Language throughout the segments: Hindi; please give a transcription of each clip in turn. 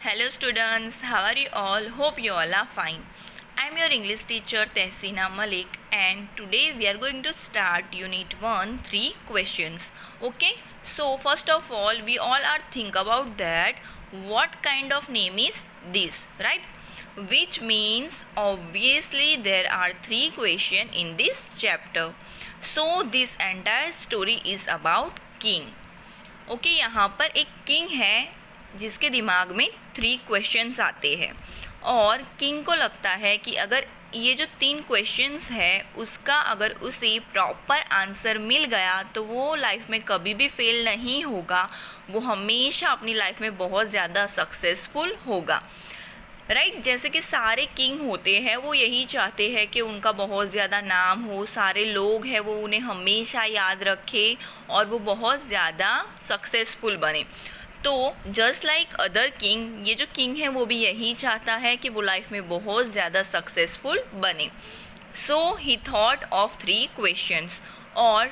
Hello students, how are you all? Hope you all are fine. I am your English teacher Tehsina Malik and today we are going to start Unit 1 3 questions. Okay, so first of all we all are think about that what kind of name is this, right? Which means obviously there are 3 questions in this chapter. So this entire story is about king. Okay यहाँ पर एक किंग है जिसके दिमाग में 3 क्वेश्चंस आते हैं और किंग को लगता है कि अगर ये जो 3 क्वेश्चंस है उसका अगर उसे प्रॉपर आंसर मिल गया तो वो लाइफ में कभी भी फेल नहीं होगा, वो हमेशा अपनी लाइफ में बहुत ज़्यादा सक्सेसफुल होगा, राइट जैसे कि सारे किंग होते हैं वो यही चाहते हैं कि उनका बहुत ज़्यादा नाम हो, सारे लोग हैं वो उन्हें हमेशा याद रखें और वो बहुत ज़्यादा सक्सेसफुल बने। तो जस्ट लाइक अदर किंग, ये जो किंग है वो भी यही चाहता है कि वो लाइफ में बहुत ज़्यादा सक्सेसफुल बने। सो ही थॉट ऑफ 3 क्वेश्चंस और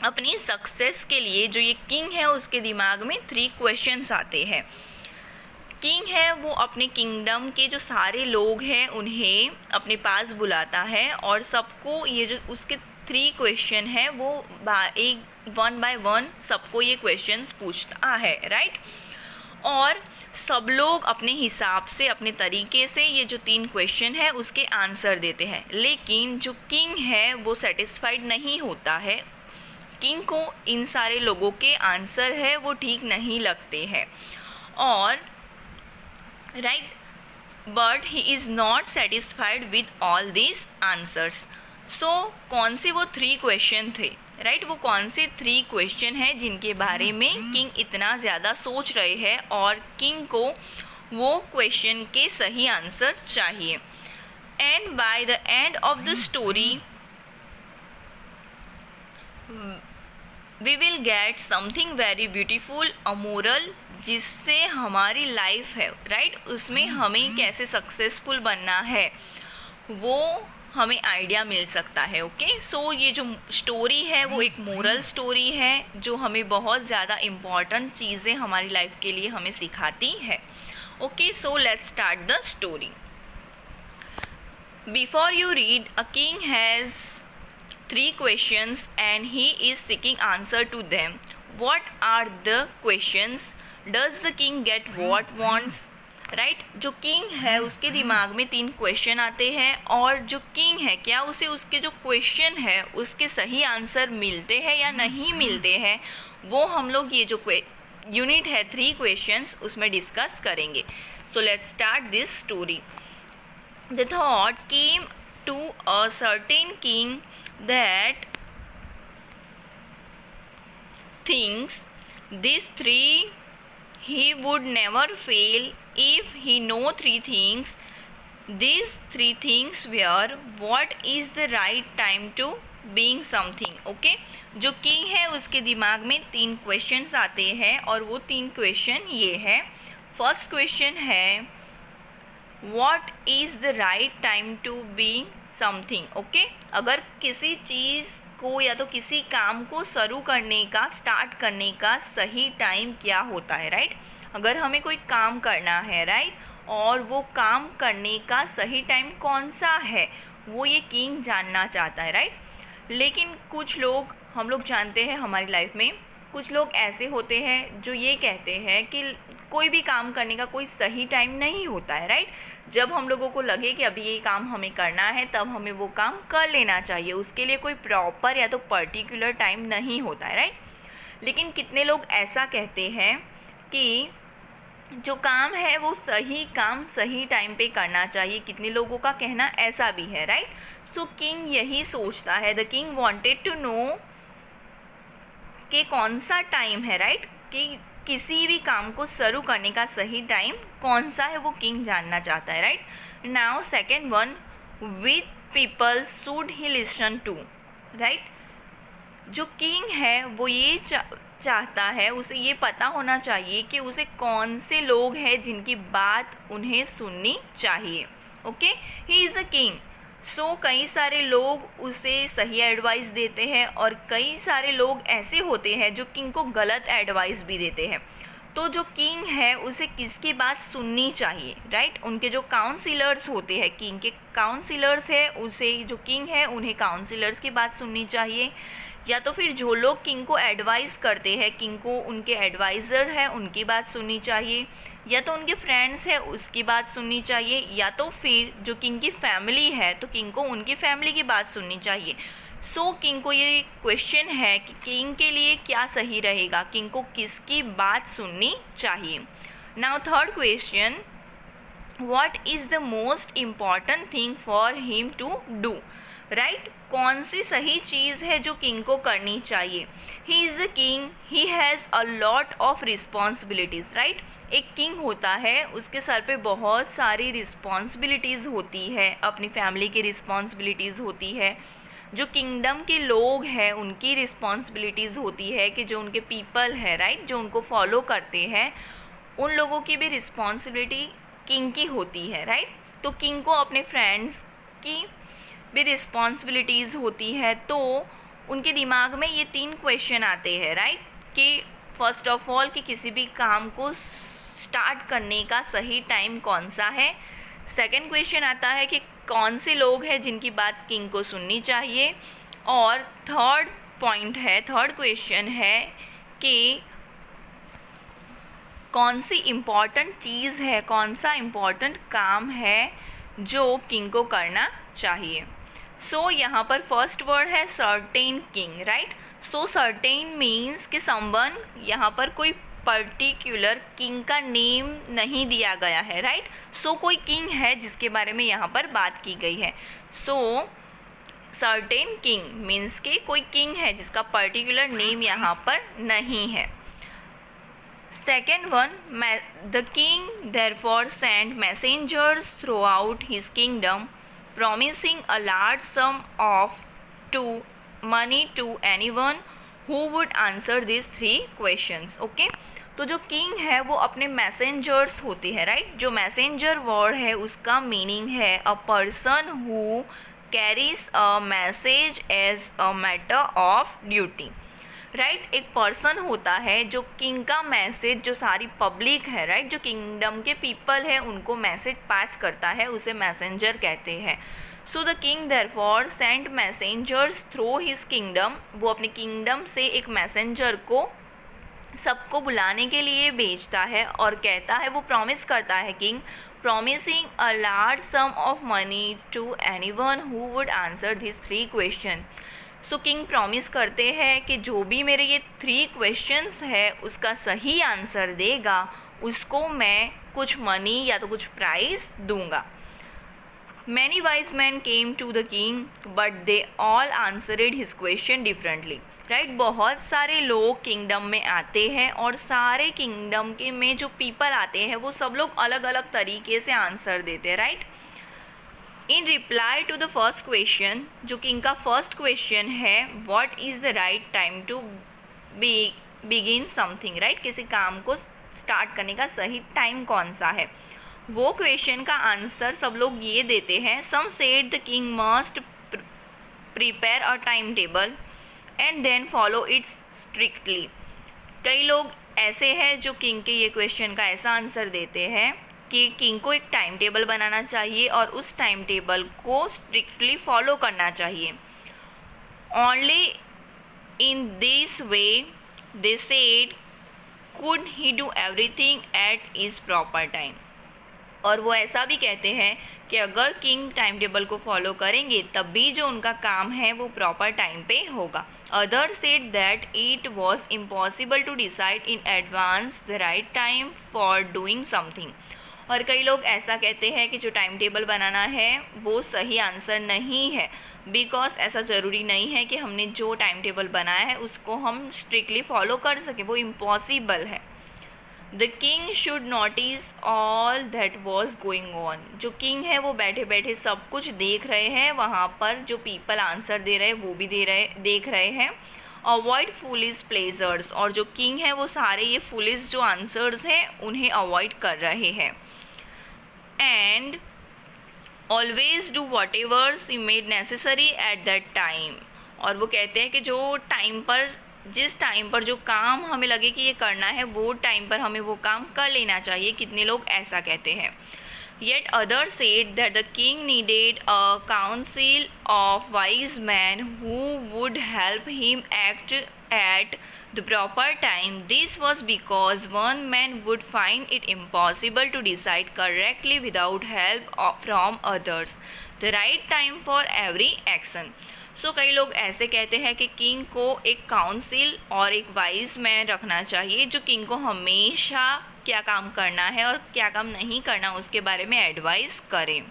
अपनी सक्सेस के लिए जो ये किंग है उसके दिमाग में 3 क्वेश्चंस आते हैं। किंग है वो अपने किंगडम के जो सारे लोग हैं उन्हें अपने पास बुलाता है और सबको ये जो उसके 3 क्वेश्चन है वो वन बाय वन सबको ये क्वेश्चंस पूछता है, राइट। और सब लोग अपने हिसाब से अपने तरीके से ये जो 3 क्वेश्चन है उसके आंसर देते हैं, लेकिन जो किंग है वो सेटिस्फाइड नहीं होता है। किंग को इन सारे लोगों के आंसर है वो ठीक नहीं लगते हैं और right but he is not satisfied with all this answers. So कौन से वो 3 क्वेश्चन थे, राइट वो कौन से 3 क्वेश्चन हैं जिनके बारे में किंग इतना ज़्यादा सोच रहे हैं और किंग को वो क्वेश्चन के सही आंसर चाहिए। And by the end of the story we will get something very beautiful, a moral, जिससे हमारी लाइफ है राइट उसमें हमें कैसे सक्सेसफुल बनना है वो हमें आइडिया मिल सकता है। ओके सो ये जो स्टोरी है वो एक मोरल स्टोरी है जो हमें बहुत ज़्यादा इम्पॉर्टेंट चीज़ें हमारी लाइफ के लिए हमें सिखाती है। Okay so let's start the story. Before you read, a king has 3 questions and he is seeking answer to them. What are the questions? Does the king get what wants? Right जो किंग है उसके दिमाग में 3 क्वेश्चन आते हैं और जो किंग है क्या उसे उसके जो क्वेश्चन है उसके सही आंसर मिलते हैं या नहीं मिलते हैं वो हम लोग ये जो यूनिट है 3 क्वेश्चंस उसमें डिस्कस करेंगे। So let's start this story. The thought came to a certain king that thinks these 3 he would never fail if he know 3 things. These 3 things were what is the right time to being something. Okay जो किंग है उसके दिमाग में 3 क्वेश्चंस आते हैं और वो 3 क्वेश्चन ये है। फर्स्ट क्वेश्चन है what is the right time to being something. Okay अगर किसी चीज़ को या तो किसी काम को शुरू करने का स्टार्ट करने का सही टाइम क्या होता है, राइट अगर हमें कोई काम करना है राइट और वो काम करने का सही टाइम कौन सा है वो ये किंग जानना चाहता है, राइट। लेकिन कुछ लोग हम लोग जानते हैं हमारी लाइफ में कुछ लोग ऐसे होते हैं जो ये कहते हैं कि कोई भी काम करने का कोई सही टाइम नहीं होता है, राइट जब हम लोगों को लगे कि अभी ये काम हमें करना है तब हमें वो काम कर लेना चाहिए, उसके लिए कोई प्रॉपर या तो पर्टिकुलर टाइम नहीं होता है, राइट। लेकिन कितने लोग ऐसा कहते हैं कि जो काम है वो सही काम सही टाइम पे करना चाहिए, कितने लोगों का कहना ऐसा भी है, राइट। सो किंग यही सोचता है, the king wanted to know कि कौन सा टाइम है, राइट कि किसी भी काम को शुरू करने का सही टाइम कौन सा है वो किंग जानना चाहता है, right. Now second one, with people should he listen to, right जो किंग है वो ये चाहता है, उसे ये पता होना चाहिए कि उसे कौन से लोग हैं जिनकी बात उन्हें सुननी चाहिए। Okay he is a king so कई सारे लोग उसे सही एडवाइस देते हैं और कई सारे लोग ऐसे होते हैं जो किंग को गलत एडवाइस भी देते हैं। तो जो किंग है उसे किसकी बात सुननी चाहिए, राइट? उनके जो काउंसिलर्स होते हैं, किंग के काउंसिलर्स है, उसे जो किंग है उन्हें काउंसिलर्स की बात सुननी चाहिए, या तो फिर जो लोग किंग को एडवाइस करते हैं, किंग को उनके एडवाइज़र है उनकी बात सुननी चाहिए, या तो उनके फ्रेंड्स है उसकी बात सुननी चाहिए, या तो फिर जो किंग की फैमिली है तो किंग को उनकी फैमिली की बात सुननी चाहिए। सो किंग को ये क्वेश्चन है कि किंग के लिए क्या सही रहेगा, किंग को किसकी बात सुननी चाहिए। Now third question, what is the most important thing for him to do, right? कौन सी सही चीज़ है जो किंग को करनी चाहिए? He is the king, he has a lot of responsibilities, right? एक किंग होता है, उसके सर पे बहुत सारी रिस्पॉन्सिबिलिटीज़ होती है, अपनी फैमिली की रिस्पॉन्सिबिलिटीज़ होती है, जो किंगडम के लोग हैं उनकी रिस्पॉन्सिबिलिटीज़ होती है, कि जो उनके पीपल है, राइट, जो उनको फॉलो करते हैं उन लोगों की भी रिस्पॉन्सिबिलिटी किंग की होती है, राइट? तो किंग को अपने फ्रेंड्स की भी रिस्पॉन्सिबिलिटीज़ होती है। तो उनके दिमाग में ये 3 क्वेश्चन आते हैं, राइट? कि फर्स्ट ऑफ ऑल कि किसी भी काम को स्टार्ट करने का सही टाइम कौन सा है। सेकंड क्वेश्चन आता है कि कौन से लोग हैं जिनकी बात किंग को सुननी चाहिए। और थर्ड क्वेश्चन है कि कौन सी इम्पॉर्टेंट चीज़ है, कौन सा इम्पॉर्टेंट काम है जो किंग को करना चाहिए। सो यहाँ पर फर्स्ट वर्ड है सर्टेन किंग, राइट? सो सर्टेन मीन्स कि समवन, यहाँ पर कोई पर्टिकुलर किंग का नेम नहीं दिया गया है, राइट? सो कोई किंग है जिसके बारे में यहाँ पर बात की गई है। सो सर्टेन किंग मीन्स कि कोई किंग है जिसका पर्टिकुलर नेम यहाँ पर नहीं है। Second one, the king therefore sent messengers throughout his kingdom, promising a large sum of money to anyone who would answer these 3 questions. Okay? तो जो किंग है वो अपने मैसेंजर्स होते हैं, राइट? जो मैसेंजर वर्ड है उसका मीनिंग है a person who carries a message as a matter of duty, right? एक पर्सन होता है जो किंग का मैसेज, जो सारी पब्लिक है, राइट, जो किंगडम के पीपल है उनको मैसेज पास करता है, उसे मैसेंजर कहते हैं। So the king therefore sent messengers through his kingdom, वो अपने किंगडम से एक मैसेंजर को सबको बुलाने के लिए भेजता है और कहता है, वो प्रॉमिस करता है king, promising a large sum of money to anyone who would answer these 3 questions. So king promise करते हैं कि जो भी मेरे ये 3 क्वेश्चंस है उसका सही आंसर देगा उसको मैं कुछ मनी या तो कुछ प्राइज़ दूंगा। Many wise men came to the king but they all answered his question differently. Right? बहुत सारे लोग किंगडम में आते हैं और सारे किंगडम के में जो पीपल आते हैं वो सब लोग अलग अलग तरीके से आंसर देते हैं, right? In reply to the first question, जो किंग का फर्स्ट क्वेश्चन है, what is the right time to begin something, right? किसी काम को स्टार्ट करने का सही टाइम कौन सा है, वो क्वेश्चन का आंसर सब लोग ये देते हैं। Some said the king must prepare a time table and then follow it strictly. कई लोग ऐसे हैं जो किंग के ये क्वेश्चन का ऐसा आंसर देते हैं कि किंग को एक टाइम टेबल बनाना चाहिए और उस टाइम टेबल को स्ट्रिक्टली फॉलो करना चाहिए। Only in this way they said could he do everything at is proper time. और वो ऐसा भी कहते हैं कि अगर किंग टाइम टेबल को फॉलो करेंगे तब भी जो उनका काम है वो प्रॉपर टाइम पे होगा। Other said that it was impossible to decide in advance the right time for doing something. और कई लोग ऐसा कहते हैं कि जो टाइम टेबल बनाना है वो सही आंसर नहीं है, बिकॉज ऐसा ज़रूरी नहीं है कि हमने जो टाइम टेबल बनाया है उसको हम स्ट्रिक्टली फॉलो कर सकें, वो इम्पॉसिबल है। The king should notice all that was going on. जो किंग है वो बैठे बैठे सब कुछ देख रहे हैं, वहाँ पर जो पीपल आंसर दे रहे हैं वो भी देख रहे हैं। अवॉइड फुलिश प्लेजर्स, और जो किंग है वो सारे ये फुलिश जो आंसर्स हैं उन्हें अवॉइड कर रहे हैं। And always do what ever see made necessary at that time. और वो कहते हैं कि जो टाइम पर जिस टाइम पर जो काम हमें लगे कि ये करना है वो टाइम पर हमें वो काम कर लेना चाहिए। कितने लोग ऐसा कहते हैं। Yet others said that the king needed a council of wise men who would help him act at the proper time. This was because one man would find it impossible to decide correctly without help from others. The right time for every action. सो कई लोग ऐसे कहते हैं कि किंग को एक काउंसिल और एक वाइज मैन रखना चाहिए जो किंग को हमेशा क्या काम करना है और क्या काम नहीं करना उसके बारे में एडवाइस करें।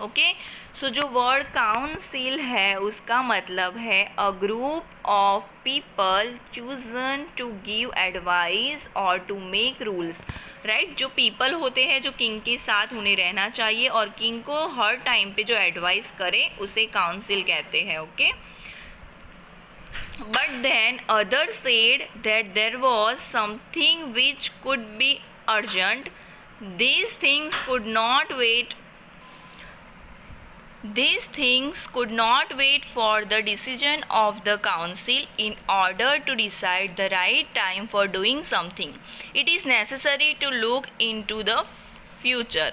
ओके, सो जो वर्ड काउंसिल है उसका मतलब है a group of people chosen to give advice और टू मेक रूल्स। राइट, जो पीपल होते हैं जो किंग के साथ उन्हें रहना चाहिए और किंग को हर टाइम पे जो एडवाइस करें उसे काउंसिल कहते हैं। Okay, but then other said that there was something which could be urgent. These things could not wait These things could not wait for the decision of the council in order to decide the right time for doing something. It is necessary to look into the future,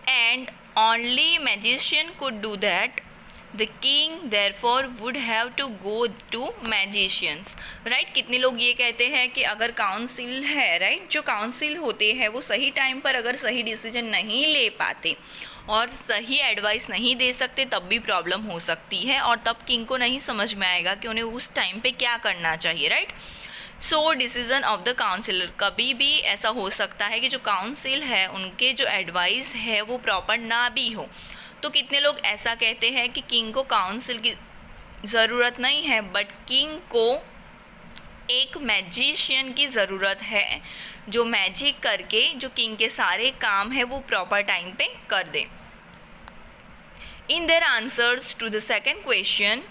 and only magician could do that. The king therefore would have to go to magicians. Right, कितने लोग ये कहते हैं कि अगर काउंसिल है, राइट, जो काउंसिल होते हैं वो सही टाइम पर अगर सही डिसीजन नहीं ले पाते और सही एडवाइस नहीं दे सकते तब भी प्रॉब्लम हो सकती है और तब किंग को नहीं समझ में आएगा कि उन्हें उस टाइम पे क्या करना चाहिए। Right, so decision of the councillor, कभी भी ऐसा हो सकता है कि जो काउंसिल है उनके जो एडवाइस है वो प्रॉपर ना भी हो। तो कितने लोग ऐसा कहते हैं कि किंग को काउंसिल की ज़रूरत नहीं है बट किंग को एक मैजिशियन की ज़रूरत है जो मैजिक करके जो किंग के सारे काम है वो प्रॉपर टाइम पे कर दे। In their answers to the second question,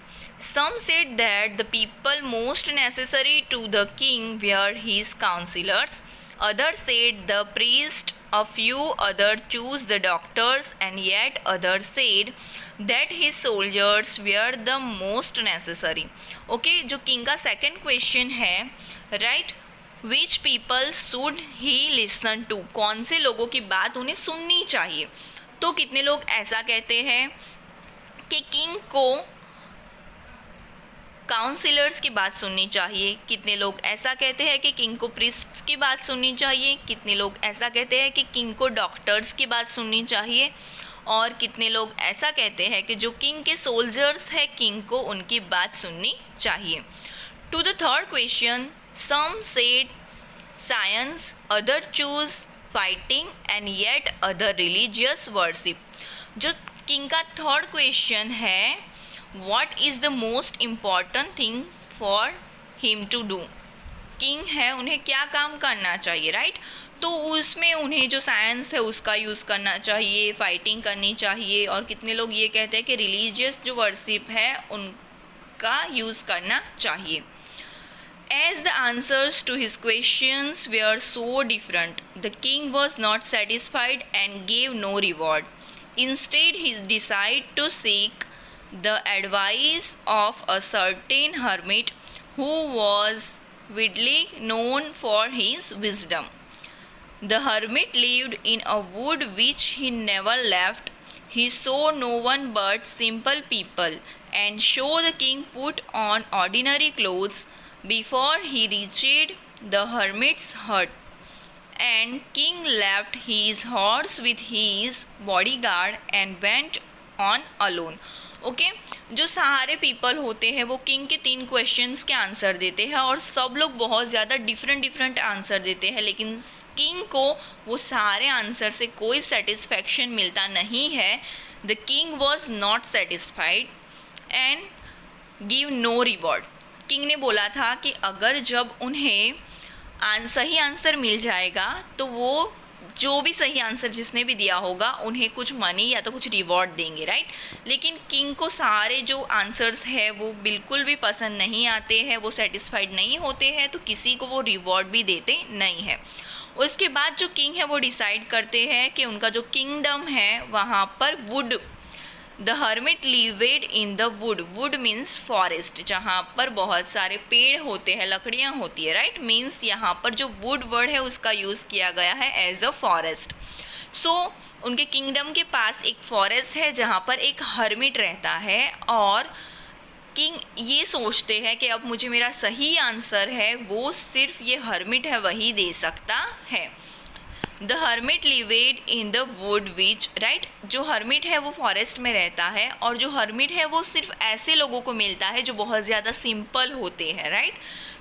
some said that the people most necessary to the king were his counselors. Others said the priest, a few others choose the doctors, and yet others said that his soldiers were the most necessary. Okay, जो किंग का सेकेंड क्वेश्चन है, right, which people should he listen to, कौन से लोगों की बात उन्हें सुननी चाहिए। तो कितने लोग ऐसा कहते हैं कि किंग को काउंसिलर्स की बात सुननी चाहिए, कितने लोग ऐसा कहते हैं कि किंग को प्रीस्ट्स की बात सुननी चाहिए, कितने लोग ऐसा कहते हैं कि किंग को डॉक्टर्स की बात सुननी चाहिए और कितने लोग ऐसा कहते हैं कि जो किंग के सोल्जर्स है किंग को उनकी बात सुननी चाहिए। To the third question, some said science, other choose fighting and yet other religious worship. जो किंग का थर्ड क्वेश्चन है, What is the most important thing for him to do? King है, उन्हें क्या काम करना चाहिए, राइट, तो उसमें उन्हें जो साइंस है उसका यूज़ करना चाहिए, फाइटिंग करनी चाहिए और कितने लोग ये कहते हैं कि रिलीजियस जो वर्शिप है उनका यूज़ करना चाहिए। As the answers to his questions were so different, the king was not satisfied and gave no reward. Instead, he decided to seek the advice of a certain hermit who was widely known for his wisdom. The hermit lived in a wood which he never left. He saw no one but simple people, and so the king put on ordinary clothes before he reached the hermit's hut. And king left his horse with his bodyguard and went on alone. Okay, जो सारे पीपल होते हैं वो किंग के 3 क्वेश्चंस के आंसर देते हैं और सब लोग बहुत ज़्यादा डिफरेंट आंसर देते हैं, लेकिन किंग को वो सारे आंसर से कोई सेटिस्फैक्शन मिलता नहीं है। The king was not satisfied and give no reward. King ने बोला था कि अगर जब उन्हें सही आंसर मिल जाएगा तो वो जो भी सही आंसर जिसने भी दिया होगा उन्हें कुछ मनी या तो कुछ रिवॉर्ड देंगे, राइट, लेकिन किंग को सारे जो आंसर्स है वो बिल्कुल भी पसंद नहीं आते हैं, वो सेटिस्फाइड नहीं होते हैं, तो किसी को वो रिवॉर्ड भी देते नहीं है। उसके बाद जो किंग है वो डिसाइड करते हैं कि उनका जो किंगडम है वहाँ पर wood the hermit lived in the wood, wood means forest, जहाँ पर बहुत सारे पेड़ होते हैं, लकड़ियाँ होती है, राइट, मीन्स यहाँ पर जो वुड वर्ड है उसका यूज़ किया गया है एज अ फॉरेस्ट। सो उनके किंगडम के पास एक फॉरेस्ट है जहाँ पर एक हर्मिट रहता है, और किंग ये सोचते हैं कि अब मुझे मेरा सही आंसर है वो सिर्फ ये हर्मिट है वही दे सकता है। The hermit lived in the wood which, right, जो हर्मिट है वो फॉरेस्ट में रहता है, और जो हर्मिट है वो सिर्फ ऐसे लोगों को मिलता है जो बहुत ज़्यादा सिंपल होते हैं, राइट।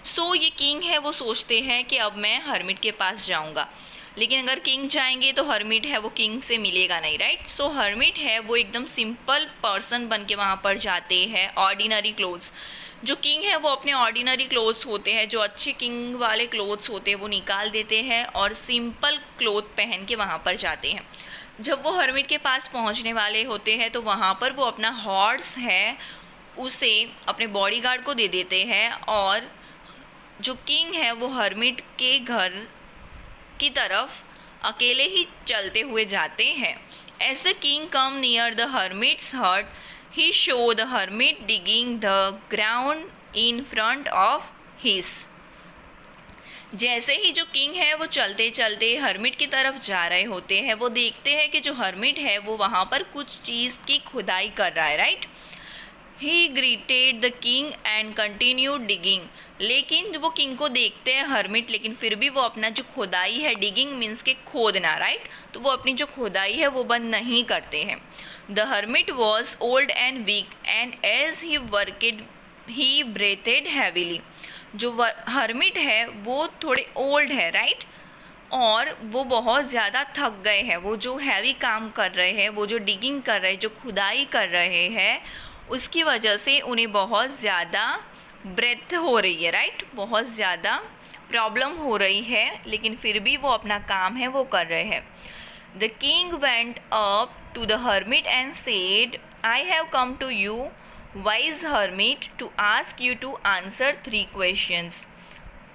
सो ये किंग है वो सोचते हैं कि अब मैं हर्मिट के पास जाऊंगा, लेकिन अगर किंग जाएंगे तो हर्मिट है वो किंग से मिलेगा नहीं, राइट। सो हर्मिट है वो एकदम सिंपल पर्सन बन के वहाँ पर जाते हैं, ऑर्डिनरी क्लोथ्स। जो किंग है वो अपने ऑर्डिनरी क्लोथ्स होते हैं, जो अच्छे किंग वाले क्लोथ्स होते हैं वो निकाल देते हैं और सिंपल क्लोथ पहन के वहाँ पर जाते हैं। जब वो हर्मिट के पास पहुँचने वाले होते हैं तो वहाँ पर वो अपना हॉर्स है उसे अपने बॉडीगार्ड को दे देते हैं, और जो किंग है वो हर्मिट के घर की तरफ अकेले ही चलते हुए जाते हैं। As the king come near the hermit's hut, he showed the hermit digging the ground in front of his। जैसे ही जो किंग है वो चलते चलते हर्मिट की तरफ जा रहे होते हैं, वो देखते हैं कि जो हर्मिट है वो वहाँ पर कुछ चीज़ की खुदाई कर रहा है, right. He greeted the king and continued digging, लेकिन वो किंग को देखते हैं हर्मिट, लेकिन फिर भी वो अपना जो खुदाई है, डिगिंग मीन्स के खोदना, राइट, तो वो अपनी जो खुदाई है वो बंद नहीं करते हैं। The hermit was old and weak and as he worked he breathed heavily. जो हर्मिट है वो थोड़े ओल्ड है, राइट, और वो बहुत ज़्यादा थक गए हैं। वो जो हैवी काम कर रहे हैं, वो जो डिगिंग कर रहे हैं, जो खुदाई कर रहे हैं, उसकी वजह से उन्हें बहुत ज़्यादा ब्रेथ हो रही है, राइट, बहुत ज़्यादा प्रॉब्लम हो रही है, लेकिन फिर भी वो अपना काम है वो कर रहे हैं। The king went up to the hermit and said, I have come to you wise hermit to ask you to answer 3 questions.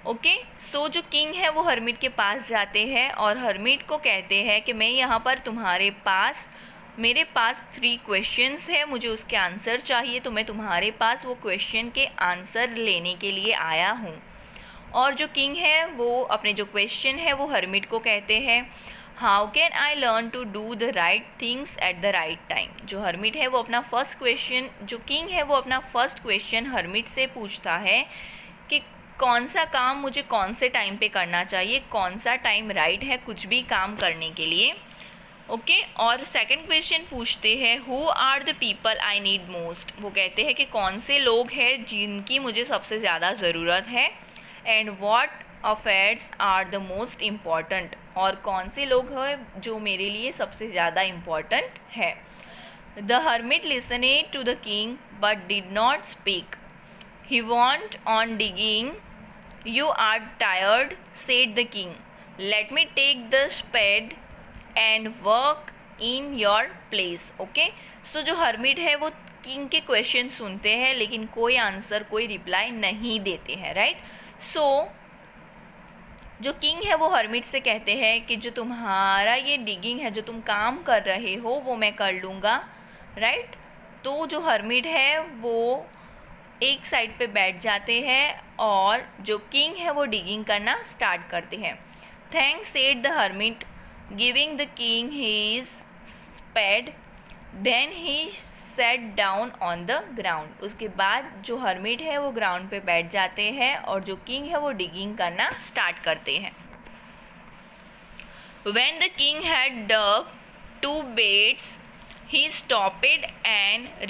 Okay, so जो किंग है वो हर्मिट के पास जाते हैं और हर्मिट को कहते हैं कि मैं यहाँ पर मेरे पास 3 क्वेश्चंस है, मुझे उसके आंसर चाहिए, तो मैं तुम्हारे पास वो क्वेश्चन के आंसर लेने के लिए आया हूँ। और जो किंग है वो अपने जो क्वेश्चन है वो हर्मिट को कहते हैं, how can I learn to do the right things at the right time. जो हर्मिट है वो अपना फर्स्ट क्वेश्चन, जो किंग है वो अपना फर्स्ट क्वेश्चन हर्मिट से पूछता है कि कौन सा काम मुझे कौन से टाइम पे करना चाहिए, कौन सा टाइम राइट है कुछ भी काम करने के लिए। ओके, और सेकंड क्वेश्चन पूछते हैं, who are the people I need most. वो कहते हैं कि कौन से लोग हैं जिनकी मुझे सबसे ज़्यादा ज़रूरत है, and what affairs are the most important, और कौन से लोग हैं जो मेरे लिए सबसे ज़्यादा इम्पॉर्टेंट है। The hermit listened to the king but did not speak, he went on digging, you are tired said the king, let me take the spade and work in your place. Okay, so जो हर्मिट है वो किंग के क्वेश्चन सुनते हैं लेकिन कोई आंसर, कोई रिप्लाई नहीं देते हैं, राइट। सो जो किंग है वो हर्मिट से कहते हैं कि जो तुम्हारा ये डिगिंग है, जो तुम काम कर रहे हो वो मैं कर लूँगा, राइट। तो जो हर्मिट है वो एक साइड पे बैठ जाते हैं और जो किंग है वो डिगिंग करना स्टार्ट करते हैं। Thanks said the hermit giving the king his spade, then he sat down on the ground। उसके बाद जो हर्मिट है वो ग्राउंड पे बैठ जाते हैं और जो किंग है वो डिगिंग करना स्टार्ट करते हैं। When the king had dug 2 beds, he stopped and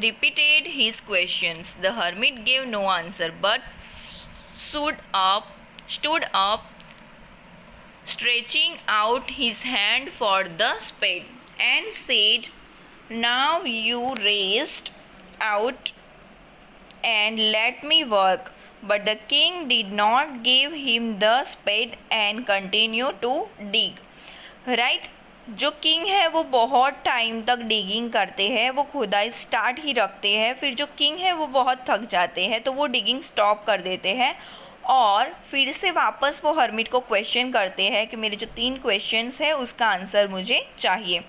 repeated his questions. The hermit gave no answer but stood up stretching out his hand for the spade and said, now you rest out and let me work. But the king did not give him the spade and continued to dig, right। जो किंग है वो बहुत टाइम तक डिगिंग करते हैं, वो खुदाई स्टार्ट ही रखते हैं, फिर जो किंग है वो बहुत थक जाते हैं तो वो डिगिंग स्टॉप कर देते हैं और फिर से वापस वो हर्मिट को क्वेश्चन करते हैं कि मेरे जो 3 क्वेश्चंस हैं उसका आंसर मुझे चाहिए।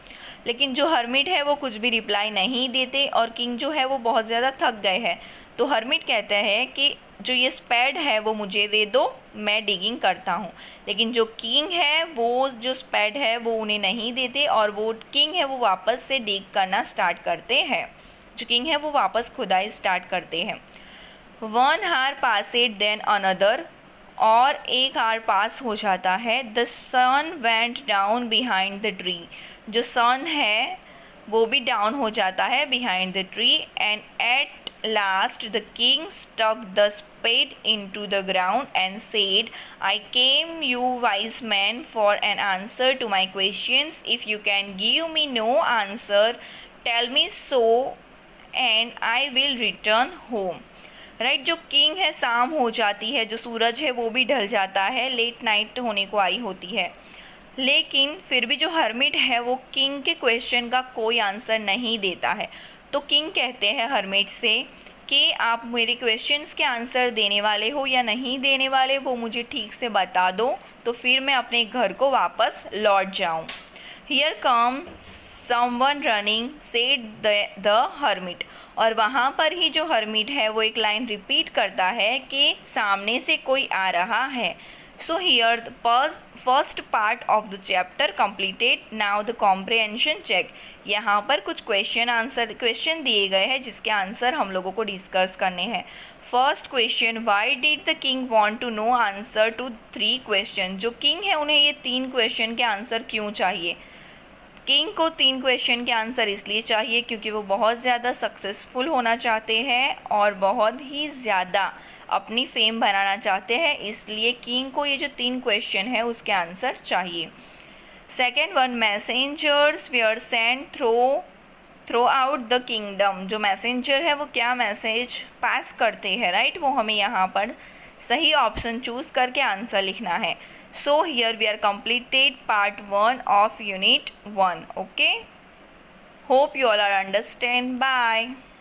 लेकिन जो हर्मिट है वो कुछ भी रिप्लाई नहीं देते और किंग जो है वो बहुत ज़्यादा थक गए हैं। तो हर्मिट कहता है कि जो ये स्पैड है वो मुझे दे दो, मैं डिगिंग करता हूँ। लेकिन जो किंग है वो जो स्पैड है वो उन्हें नहीं देते और वो किंग है वो वापस से डिग करना स्टार्ट करते हैं। जो किंग है वो वापस खुदाई स्टार्ट करते हैं। 1 hour passed then another, और 1 hour पास हो जाता है। The sun went down behind the tree, जो सन है वो भी डाउन हो जाता है behind the tree. And at last the king stuck the spade into the ground and said, I came you wise man for an answer to my questions. If you can give me no answer tell me so and I will return home. Right, जो किंग है शाम हो जाती है, जो सूरज है वो भी ढल जाता है, लेट नाइट होने को आई होती है। लेकिन फिर भी जो हर्मिट है वो किंग के क्वेश्चन का कोई आंसर नहीं देता है। तो किंग कहते हैं हर्मिट से कि आप मेरे क्वेश्चंस के आंसर देने वाले हो या नहीं देने वाले, वो मुझे ठीक से बता दो, तो फिर मैं अपने घर को वापस लौट जाऊं। Here come someone running said the hermit, और वहाँ पर ही जो हर्मिट है वो एक लाइन रिपीट करता है कि सामने से कोई आ रहा है। So here the first part of the chapter completed, now the comprehension check. यहाँ पर कुछ क्वेश्चन दिए गए हैं जिसके आंसर हम लोगों को डिस्कस करने हैं। First question, why did the king want to know answer to 3 question. जो किंग है उन्हें ये 3 क्वेश्चन के आंसर क्यों चाहिए? किंग को 3 क्वेश्चन के आंसर इसलिए चाहिए क्योंकि वो बहुत ज़्यादा सक्सेसफुल होना चाहते हैं और बहुत ही ज़्यादा अपनी फेम बनाना चाहते हैं, इसलिए किंग को ये जो 3 क्वेश्चन है उसके आंसर चाहिए। Second one, messengers were send throughout the kingdom. जो मैसेंजर है वो क्या मैसेज पास करते हैं, राइट, वो हमें यहाँ पर सही ऑप्शन चूज़ करके आंसर लिखना है। So here we are completed part 1 of unit 1. Okay, hope you all are understand. Bye.